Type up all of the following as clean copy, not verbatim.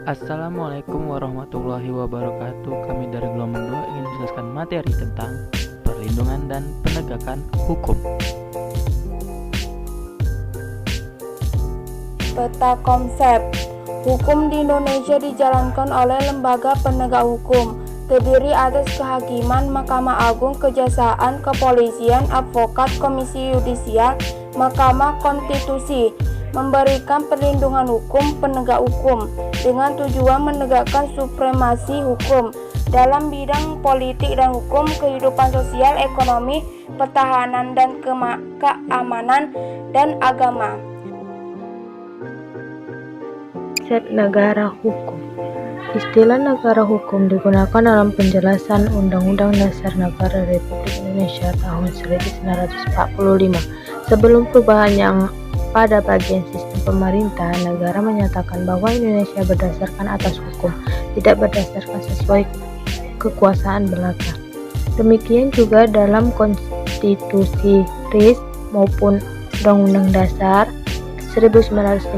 Assalamualaikum warahmatullahi wabarakatuh. Kami dari Gelombang 2 ingin menjelaskan materi tentang perlindungan dan penegakan hukum. Peta konsep hukum di Indonesia dijalankan oleh lembaga penegak hukum, terdiri atas kehakiman, Mahkamah Agung, Kejaksaan, Kepolisian, Advokat, Komisi Yudisial, Mahkamah Konstitusi, memberikan perlindungan hukum penegak hukum dengan tujuan menegakkan supremasi hukum dalam bidang politik dan hukum, kehidupan sosial, ekonomi, pertahanan, dan keamanan dan agama. Konsep negara hukum. Istilah negara hukum digunakan dalam penjelasan Undang-Undang Dasar Negara Republik Indonesia tahun 1945. Sebelum perubahan yang pada bagian sistem pemerintah, negara menyatakan bahwa Indonesia berdasarkan atas hukum, tidak berdasarkan sesuai kekuasaan belaka. Demikian juga dalam konstitusi RIS maupun Undang-Undang Dasar 1950.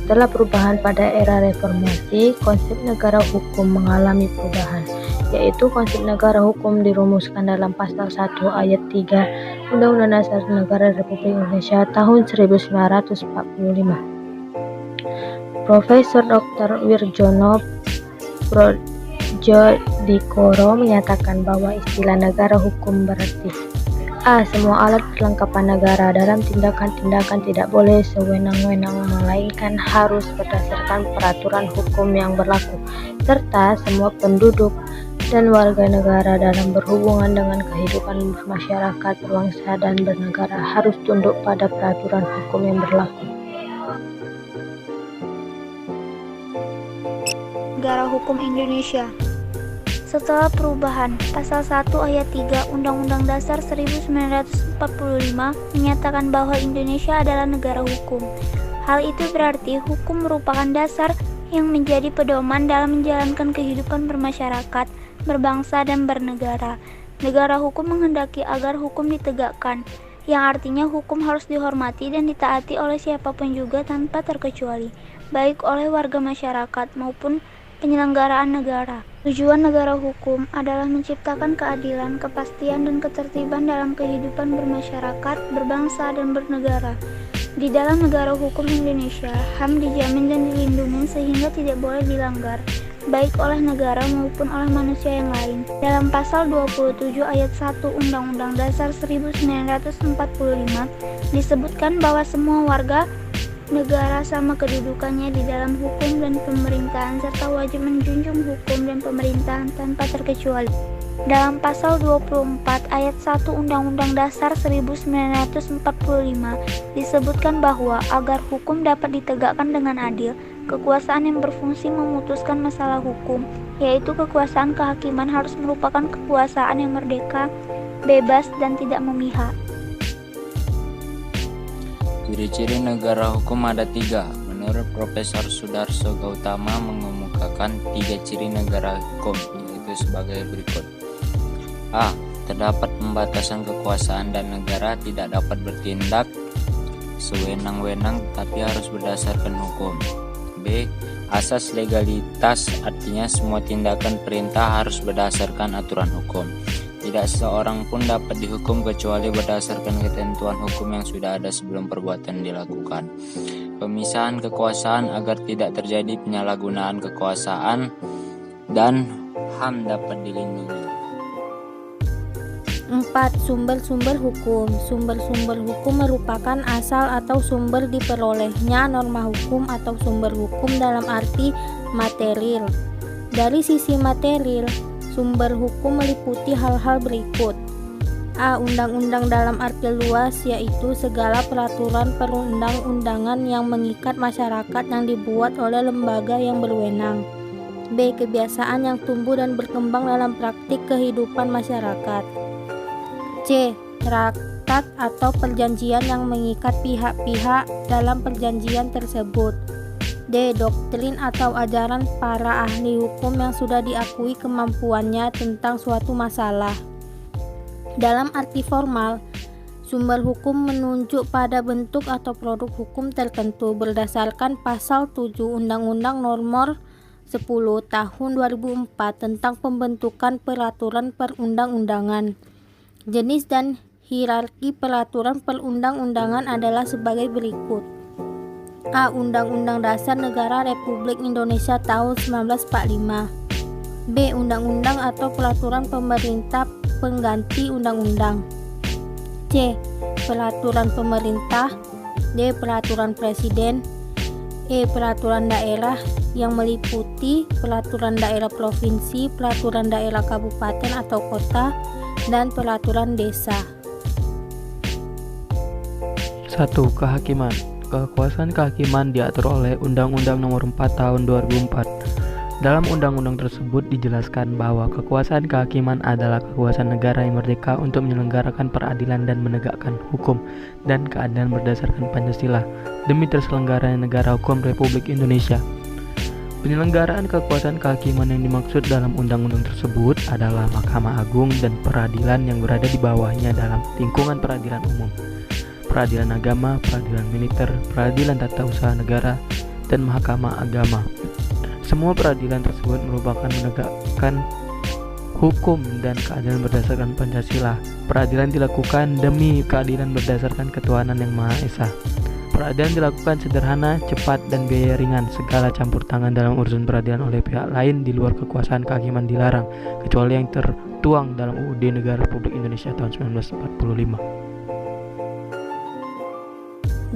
Setelah perubahan pada era reformasi, konsep negara hukum mengalami perubahan, yaitu konsep negara hukum dirumuskan dalam pasal 1 ayat 3 Undang-Undang Dasar Negara Republik Indonesia tahun 1945. Profesor Dr. Wirjono Prodjodikoro menyatakan bahwa istilah negara hukum berarti A. Semua alat perlengkapan negara dalam tindakan-tindakan tidak boleh sewenang-wenang, melainkan harus berdasarkan peraturan hukum yang berlaku, serta semua penduduk dan warga negara dalam berhubungan dengan kehidupan masyarakat, berbangsa, dan bernegara harus tunduk pada peraturan hukum yang berlaku. Negara Hukum Indonesia. Setelah perubahan, Pasal 1 Ayat 3 Undang-Undang Dasar 1945 menyatakan bahwa Indonesia adalah negara hukum. Hal itu berarti hukum merupakan dasar yang menjadi pedoman dalam menjalankan kehidupan bermasyarakat, berbangsa, dan bernegara. Negara hukum menghendaki agar hukum ditegakkan, yang artinya hukum harus dihormati dan ditaati oleh siapapun juga tanpa terkecuali, baik oleh warga masyarakat maupun penyelenggaraan negara. Tujuan negara hukum adalah menciptakan keadilan, kepastian, dan ketertiban dalam kehidupan bermasyarakat, berbangsa, dan bernegara. Di dalam negara hukum Indonesia, HAM dijamin dan dilindungi sehingga tidak boleh dilanggar, baik oleh negara maupun oleh manusia yang lain. Dalam pasal 27 ayat 1 Undang-Undang Dasar 1945 disebutkan bahwa semua warga negara sama kedudukannya di dalam hukum dan pemerintahan serta wajib menjunjung hukum dan pemerintahan tanpa terkecuali. Dalam pasal 24 ayat 1 Undang-Undang Dasar 1945 disebutkan bahwa agar hukum dapat ditegakkan dengan adil, kekuasaan yang berfungsi memutuskan masalah hukum, yaitu kekuasaan kehakiman, harus merupakan kekuasaan yang merdeka, bebas, dan tidak memihak. Ciri-ciri negara hukum ada 3. Menurut Profesor Sudarso Gautama mengemukakan 3 ciri negara hukum, yaitu sebagai berikut. A. Terdapat pembatasan kekuasaan dan negara tidak dapat bertindak sewenang-wenang tapi harus berdasarkan hukum. B. Asas legalitas, artinya semua tindakan perintah harus berdasarkan aturan hukum. Tidak seorang pun dapat dihukum kecuali berdasarkan ketentuan hukum yang sudah ada sebelum perbuatan dilakukan. Pemisahan kekuasaan agar tidak terjadi penyalahgunaan kekuasaan dan HAM dapat dilindungi. 4. Sumber-sumber hukum. Sumber-sumber hukum merupakan asal atau sumber diperolehnya norma hukum atau sumber hukum dalam arti material. Dari sisi material, sumber hukum meliputi hal-hal berikut. A. Undang-undang dalam arti luas, yaitu segala peraturan perundang-undangan yang mengikat masyarakat yang dibuat oleh lembaga yang berwenang. B. Kebiasaan yang tumbuh dan berkembang dalam praktik kehidupan masyarakat. C. Traktat atau perjanjian yang mengikat pihak-pihak dalam perjanjian tersebut. D. Doktrin atau ajaran para ahli hukum yang sudah diakui kemampuannya tentang suatu masalah. Dalam arti formal, sumber hukum menunjuk pada bentuk atau produk hukum tertentu berdasarkan pasal 7 Undang-Undang Nomor 10 Tahun 2004 tentang pembentukan peraturan perundang-undangan. Jenis dan hierarki peraturan perundang-undangan adalah sebagai berikut. A. Undang-Undang Dasar Negara Republik Indonesia tahun 1945. B. Undang-undang atau peraturan pemerintah pengganti undang-undang. C. Peraturan pemerintah. D. Peraturan presiden. E. Peraturan daerah yang meliputi peraturan daerah provinsi, peraturan daerah kabupaten atau kota, dan peraturan desa. 1. Kehakiman. Kekuasaan kehakiman diatur oleh Undang-Undang Nomor 4 Tahun 2004. Dalam undang-undang tersebut dijelaskan bahwa kekuasaan kehakiman adalah kekuasaan negara yang merdeka untuk menyelenggarakan peradilan dan menegakkan hukum dan keadilan berdasarkan Pancasila demi terselenggaranya negara hukum Republik Indonesia. Penyelenggaraan kekuasaan kehakiman yang dimaksud dalam undang-undang tersebut adalah Mahkamah Agung dan peradilan yang berada di bawahnya dalam lingkungan peradilan umum, peradilan agama, peradilan militer, peradilan tata usaha negara, dan Mahkamah Agama. Semua peradilan tersebut merupakan menegakkan hukum dan keadilan berdasarkan Pancasila. Peradilan dilakukan demi keadilan berdasarkan ketuhanan yang Maha Esa. Peradilan dilakukan sederhana, cepat, dan biaya ringan. Segala campur tangan dalam urusan peradilan oleh pihak lain di luar kekuasaan kehakiman dilarang, kecuali yang tertuang dalam UUD Negara Republik Indonesia tahun 1945.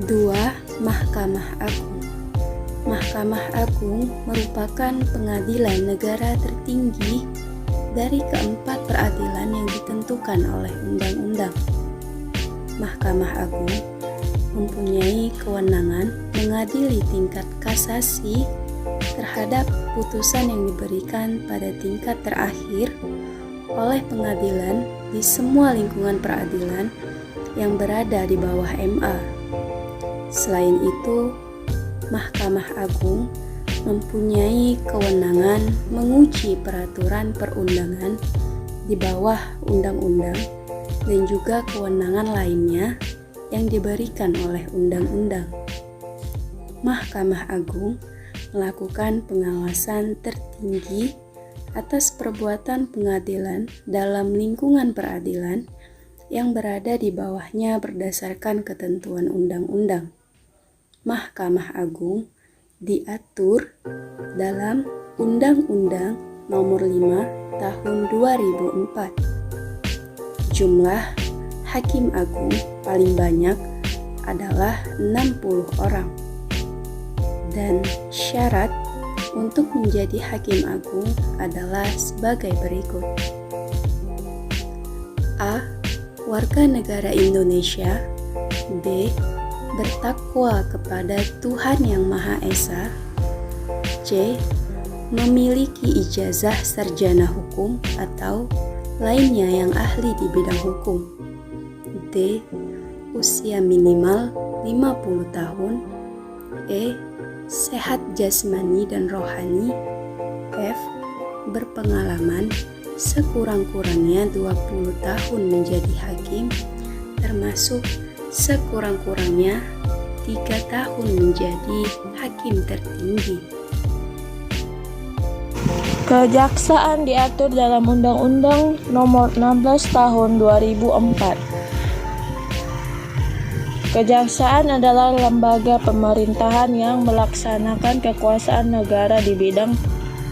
2. Mahkamah Agung. Mahkamah Agung merupakan pengadilan negara tertinggi dari keempat peradilan yang ditentukan oleh undang-undang. Mahkamah Agung mempunyai kewenangan mengadili tingkat kasasi terhadap putusan yang diberikan pada tingkat terakhir oleh pengadilan di semua lingkungan peradilan yang berada di bawah MA. Selain itu, Mahkamah Agung mempunyai kewenangan menguji peraturan perundangan di bawah undang-undang dan juga kewenangan lainnya yang diberikan oleh undang-undang. Mahkamah Agung melakukan pengawasan tertinggi atas perbuatan pengadilan dalam lingkungan peradilan yang berada di bawahnya berdasarkan ketentuan undang-undang. Mahkamah Agung diatur dalam Undang-Undang Nomor 5 Tahun 2004. Jumlah Hakim Agung paling banyak adalah 60 orang. Dan syarat untuk menjadi Hakim Agung adalah sebagai berikut. A. Warga negara Indonesia. B. Bertakwa kepada Tuhan Yang Maha Esa. C. Memiliki ijazah sarjana hukum atau lainnya yang ahli di bidang hukum. D. Usia minimal 50 tahun. E. Sehat jasmani dan rohani. F. Berpengalaman sekurang-kurangnya 20 tahun menjadi hakim, termasuk sekurang-kurangnya 3 tahun menjadi hakim tertinggi. Kejaksaan diatur dalam Undang-Undang Nomor 16 Tahun 2004. Kejaksaan adalah lembaga pemerintahan yang melaksanakan kekuasaan negara di bidang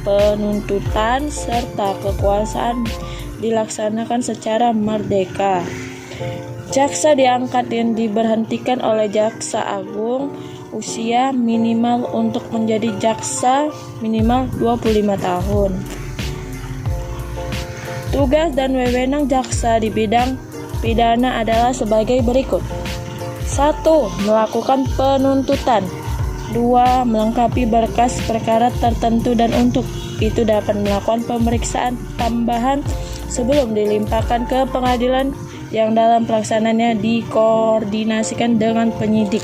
penuntutan serta kekuasaan dilaksanakan secara merdeka. Jaksa diangkat dan diberhentikan oleh Jaksa Agung. Usia minimal untuk menjadi jaksa minimal 25 tahun. Tugas dan wewenang jaksa di bidang pidana adalah sebagai berikut. 1. Melakukan penuntutan. 2. Melengkapi berkas perkara tertentu dan untuk itu dapat melakukan pemeriksaan tambahan sebelum dilimpahkan ke pengadilan yang dalam pelaksanaannya dikoordinasikan dengan penyidik.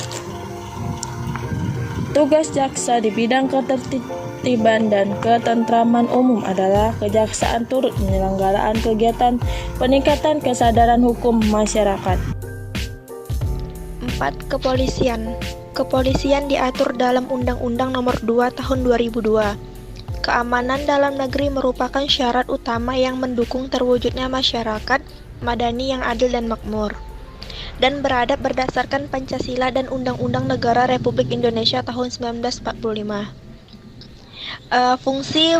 Tugas jaksa di bidang ketertiban dan ketentraman umum adalah kejaksaan turut penyelenggaraan kegiatan peningkatan kesadaran hukum masyarakat. 4. Kepolisian. Kepolisian diatur dalam Undang-Undang Nomor 2 Tahun 2002. keamanan dalam negeri merupakan syarat utama yang mendukung terwujudnya masyarakat madani yang adil dan makmur, dan beradab berdasarkan Pancasila dan Undang-Undang Negara Republik Indonesia tahun 1945. Fungsi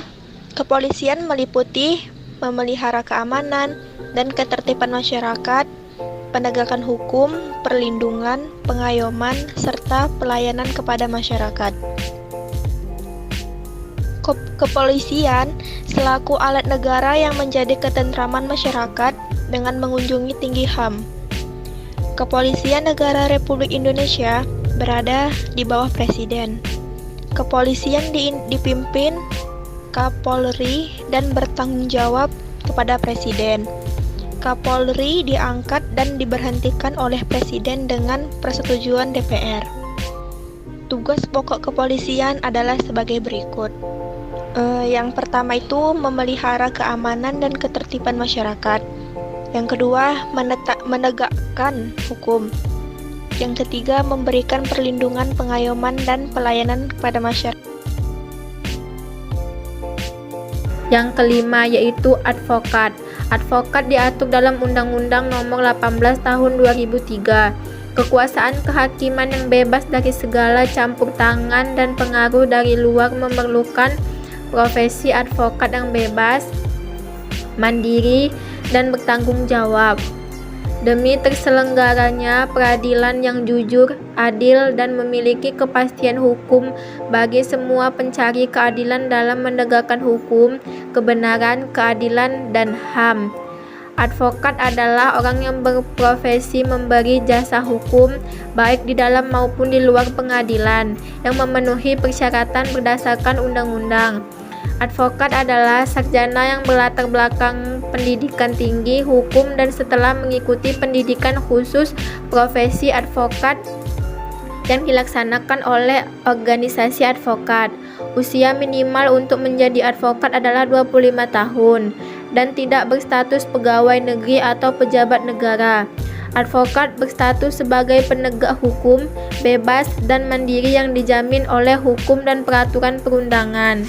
kepolisian meliputi memelihara keamanan dan ketertiban masyarakat, penegakan hukum, perlindungan, pengayoman, serta pelayanan kepada masyarakat. Kepolisian selaku alat negara yang menjadi ketentraman masyarakat dengan mengunjungi tinggi HAM. Kepolisian Negara Republik Indonesia berada di bawah Presiden. Kepolisian dipimpin Kapolri dan bertanggung jawab kepada Presiden. Kapolri diangkat dan diberhentikan oleh Presiden dengan persetujuan DPR. Tugas pokok kepolisian adalah sebagai berikut. Yang pertama itu memelihara keamanan dan ketertiban masyarakat. Yang kedua, menegakkan hukum. Yang ketiga, memberikan perlindungan, pengayoman, dan pelayanan kepada masyarakat. Yang kelima yaitu advokat. Advokat diatur dalam Undang-Undang Nomor 18 Tahun 2003. Kekuasaan kehakiman yang bebas dari segala campur tangan dan pengaruh dari luar memerlukan profesi advokat yang bebas, mandiri, dan bertanggung jawab demi terselenggaranya peradilan yang jujur, adil, dan memiliki kepastian hukum bagi semua pencari keadilan dalam menegakkan hukum, kebenaran, keadilan, dan HAM. Advokat adalah orang yang berprofesi memberi jasa hukum baik di dalam maupun di luar pengadilan yang memenuhi persyaratan berdasarkan undang-undang. Advokat adalah sarjana yang berlatar belakang pendidikan tinggi, hukum, dan setelah mengikuti pendidikan khusus profesi advokat yang dilaksanakan oleh organisasi advokat. Usia minimal untuk menjadi advokat adalah 25 tahun dan tidak berstatus pegawai negeri atau pejabat negara. Advokat berstatus sebagai penegak hukum, bebas, dan mandiri yang dijamin oleh hukum dan peraturan perundangan.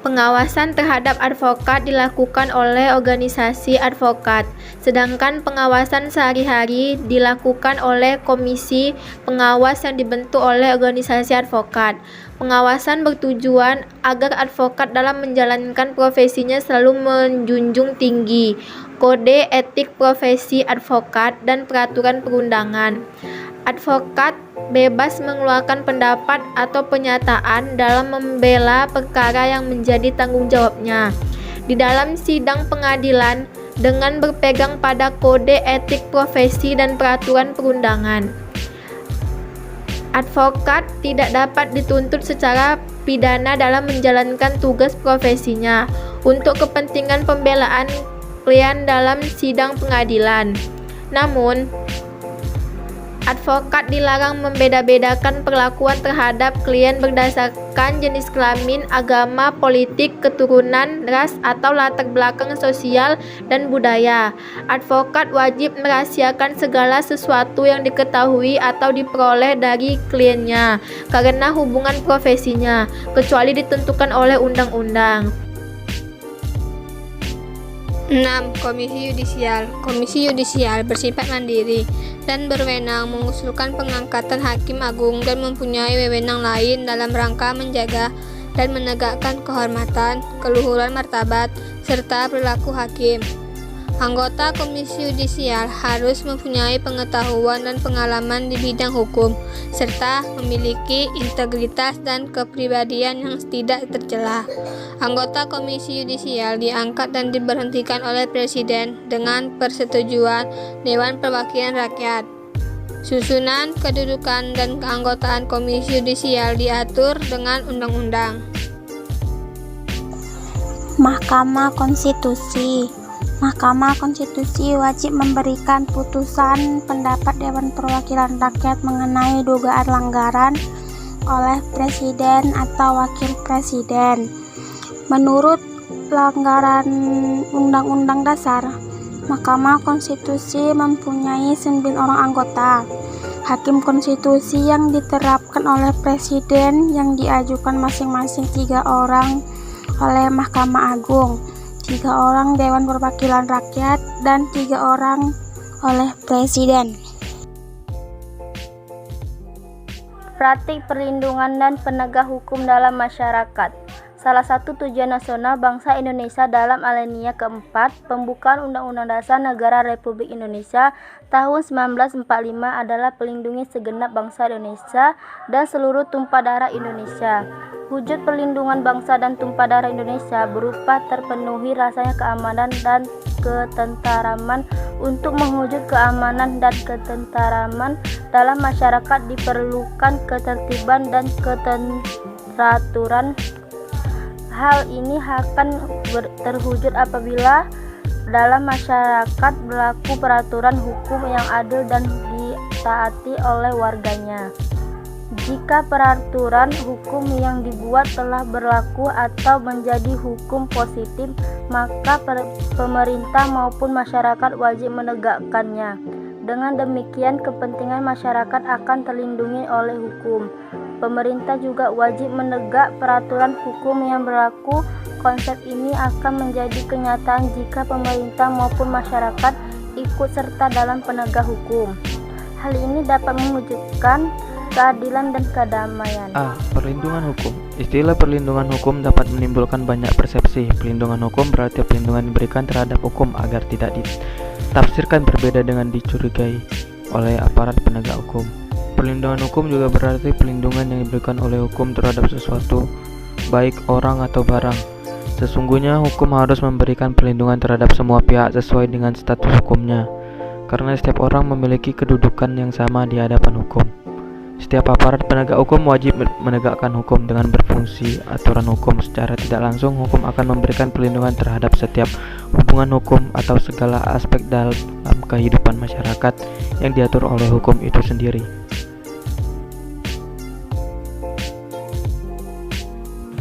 Pengawasan terhadap advokat dilakukan oleh organisasi advokat, sedangkan pengawasan sehari-hari dilakukan oleh komisi pengawas yang dibentuk oleh organisasi advokat. Pengawasan bertujuan agar advokat dalam menjalankan profesinya selalu menjunjung tinggi kode etik profesi advokat dan peraturan perundangan. Advokat bebas mengeluarkan pendapat atau pernyataan dalam membela perkara yang menjadi tanggung jawabnya di dalam sidang pengadilan dengan berpegang pada kode etik profesi dan peraturan perundangan. Advokat tidak dapat dituntut secara pidana dalam menjalankan tugas profesinya untuk kepentingan pembelaan klien dalam sidang pengadilan. Namun, advokat dilarang membeda-bedakan perlakuan terhadap klien berdasarkan jenis kelamin, agama, politik, keturunan, ras, atau latar belakang sosial dan budaya. Advokat wajib merahasiakan segala sesuatu yang diketahui atau diperoleh dari kliennya karena hubungan profesinya, kecuali ditentukan oleh undang-undang. 6. Komisi Yudisial. Komisi Yudisial bersifat mandiri dan berwenang mengusulkan pengangkatan hakim agung dan mempunyai wewenang lain dalam rangka menjaga dan menegakkan kehormatan, keluhuran martabat, serta perilaku hakim. Anggota Komisi Yudisial harus mempunyai pengetahuan dan pengalaman di bidang hukum, serta memiliki integritas dan kepribadian yang tidak tercela. Anggota Komisi Yudisial diangkat dan diberhentikan oleh Presiden dengan persetujuan Dewan Perwakilan Rakyat. Susunan, kedudukan, dan keanggotaan Komisi Yudisial diatur dengan undang-undang. Mahkamah Konstitusi. Mahkamah Konstitusi wajib memberikan putusan pendapat Dewan Perwakilan Rakyat mengenai dugaan pelanggaran oleh Presiden atau Wakil Presiden. Menurut pelanggaran Undang-Undang Dasar Mahkamah Konstitusi mempunyai 9 orang anggota. Hakim konstitusi yang diterapkan oleh Presiden yang diajukan masing-masing 3 orang oleh Mahkamah Agung, 3 orang Dewan Perwakilan Rakyat, dan 3 orang oleh Presiden. Praktik perlindungan dan penegak hukum dalam masyarakat. Salah satu tujuan nasional bangsa Indonesia dalam alinea keempat pembukaan Undang-Undang Dasar Negara Republik Indonesia tahun 1945 adalah melindungi segenap bangsa Indonesia dan seluruh tumpah darah Indonesia. Wujud perlindungan bangsa dan tumpah darah Indonesia berupa terpenuhi rasanya keamanan dan ketenteraman. Untuk mewujud keamanan dan ketenteraman dalam masyarakat diperlukan ketertiban dan keteraturan. Hal ini akan terwujud apabila dalam masyarakat berlaku peraturan hukum yang adil dan ditaati oleh warganya. Jika peraturan hukum yang dibuat telah berlaku atau menjadi hukum positif, maka pemerintah maupun masyarakat wajib menegakkannya. Dengan demikian, kepentingan masyarakat akan terlindungi oleh hukum. Pemerintah juga wajib menegak peraturan hukum yang berlaku. Konsep ini akan menjadi kenyataan jika pemerintah maupun masyarakat ikut serta dalam penegak hukum. Hal ini dapat mewujudkan keadilan dan kedamaian. A. Perlindungan hukum. Istilah perlindungan hukum dapat menimbulkan banyak persepsi. Perlindungan hukum berarti perlindungan diberikan terhadap hukum agar tidak ditafsirkan berbeda dengan dicurigai oleh aparat penegak hukum. Perlindungan hukum juga berarti perlindungan yang diberikan oleh hukum terhadap sesuatu, baik orang atau barang. Sesungguhnya hukum harus memberikan perlindungan terhadap semua pihak sesuai dengan status hukumnya, karena setiap orang memiliki kedudukan yang sama di hadapan hukum. Setiap aparat penegak hukum wajib menegakkan hukum. Dengan berfungsi aturan hukum secara tidak langsung, hukum akan memberikan perlindungan terhadap setiap hubungan hukum atau segala aspek dalam kehidupan masyarakat yang diatur oleh hukum itu sendiri.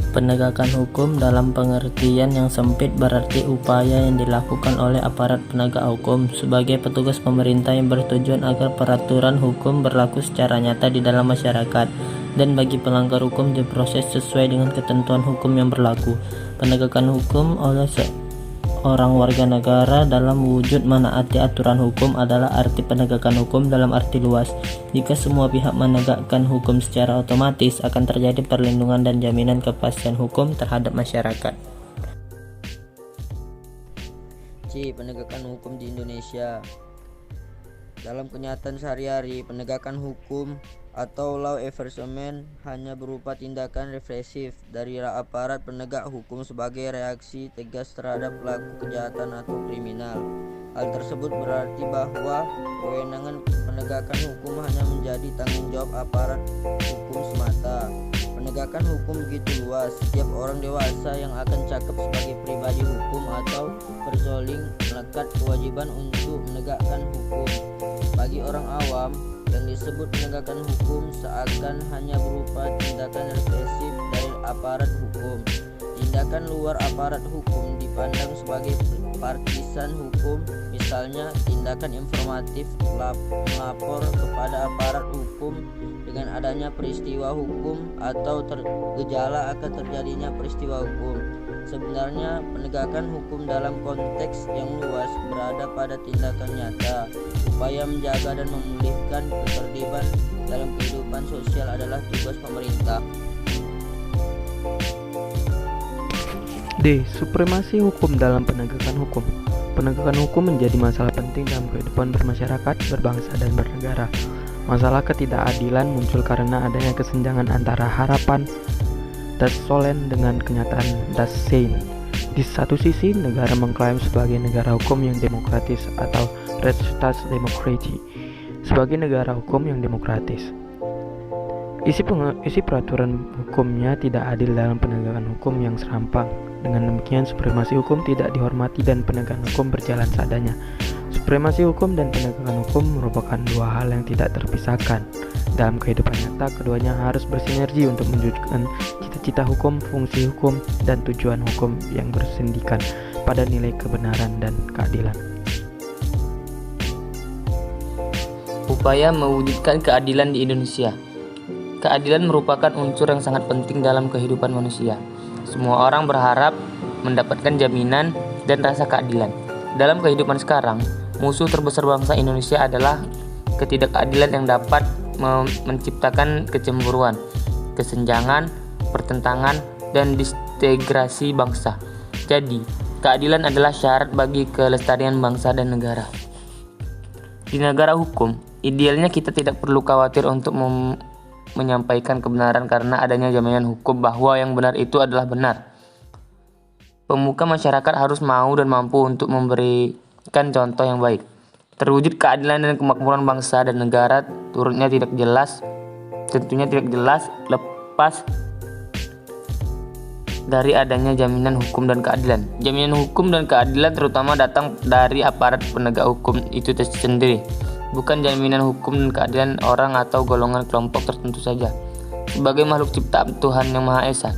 Penegakan hukum dalam pengertian yang sempit berarti upaya yang dilakukan oleh aparat penegak hukum sebagai petugas pemerintah yang bertujuan agar peraturan hukum berlaku secara nyata di dalam masyarakat dan bagi pelanggar hukum diproses sesuai dengan ketentuan hukum yang berlaku. Penegakan hukum oleh seorang warga negara dalam wujud menaati aturan hukum adalah arti penegakan hukum dalam arti luas. Jika semua pihak menegakkan hukum secara otomatis akan terjadi perlindungan dan jaminan kepastian hukum terhadap masyarakat. C. Penegakan hukum di Indonesia. Dalam kenyataan sehari-hari, penegakan hukum atau law enforcement hanya berupa tindakan represif dari aparat penegak hukum sebagai reaksi tegas terhadap pelaku kejahatan atau kriminal. Hal tersebut berarti bahwa kewenangan penegakan hukum hanya menjadi tanggung jawab aparat hukum semata. Penegakan hukum begitu luas, setiap orang dewasa yang akan cakap sebagai pribadi hukum atau berzoling melekat kewajiban untuk menegakkan hukum. Bagi orang awam, yang disebut penegakan hukum seakan hanya berupa tindakan represif dari aparat hukum. Tindakan luar aparat hukum dipandang sebagai partisan hukum, misalnya tindakan informatif melapor kepada aparat hukum dengan adanya peristiwa hukum atau gejala akan terjadinya peristiwa hukum. Sebenarnya penegakan hukum dalam konteks yang luas berada pada tindakan nyata. Upaya menjaga dan memulihkan ketertiban dalam kehidupan sosial adalah tugas pemerintah. D. Supremasi hukum dalam penegakan hukum. Penegakan hukum menjadi masalah penting dalam kehidupan bermasyarakat, berbangsa, dan bernegara. Masalah ketidakadilan muncul karena adanya kesenjangan antara harapan Das Solem dengan kenyataan Das Sein. Di satu sisi, negara mengklaim sebagai negara hukum yang demokratis atau Rechtsstaatsdemokratie, sebagai negara hukum yang demokratis. Isi peraturan hukumnya tidak adil dalam penegakan hukum yang serampang. Dengan demikian, supremasi hukum tidak dihormati dan penegakan hukum berjalan seadanya. Supremasi hukum dan penegakan hukum merupakan dua hal yang tidak terpisahkan. Dalam kehidupan nyata, keduanya harus bersinergi untuk mewujudkan cita-cita hukum, fungsi hukum, dan tujuan hukum yang bersindikan pada nilai kebenaran dan keadilan. upaya mewujudkan keadilan di Indonesia. Keadilan merupakan unsur yang sangat penting dalam kehidupan manusia. Semua orang berharap mendapatkan jaminan dan rasa keadilan. Dalam kehidupan sekarang, musuh terbesar bangsa Indonesia adalah ketidakadilan yang dapat menciptakan kecemburuan, kesenjangan, pertentangan, dan disintegrasi bangsa. Jadi, keadilan adalah syarat bagi kelestarian bangsa dan negara. Di negara hukum, idealnya kita tidak perlu khawatir untuk menyampaikan kebenaran karena adanya jaminan hukum bahwa yang benar itu adalah benar. Pemuka masyarakat harus mau dan mampu untuk memberikan contoh yang baik. Terwujud keadilan dan kemakmuran bangsa dan negara tentunya tidak jelas lepas dari adanya jaminan hukum dan keadilan. Jaminan hukum dan keadilan terutama datang dari aparat penegak hukum itu sendiri, bukan jaminan hukum dan keadilan orang atau golongan kelompok tertentu saja. Sebagai makhluk ciptaan Tuhan Yang Maha Esa,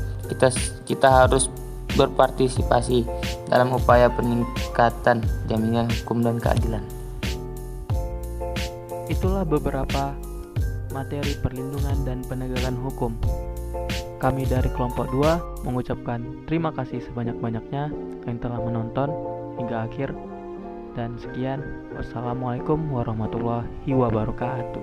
kita harus berpartisipasi dalam upaya peningkatan jaminan hukum dan keadilan. Itulah beberapa materi perlindungan dan penegakan hukum. Kami dari kelompok 2 mengucapkan terima kasih sebanyak-banyaknya yang telah menonton hingga akhir. Dan sekian, wassalamualaikum warahmatullahi wabarakatuh.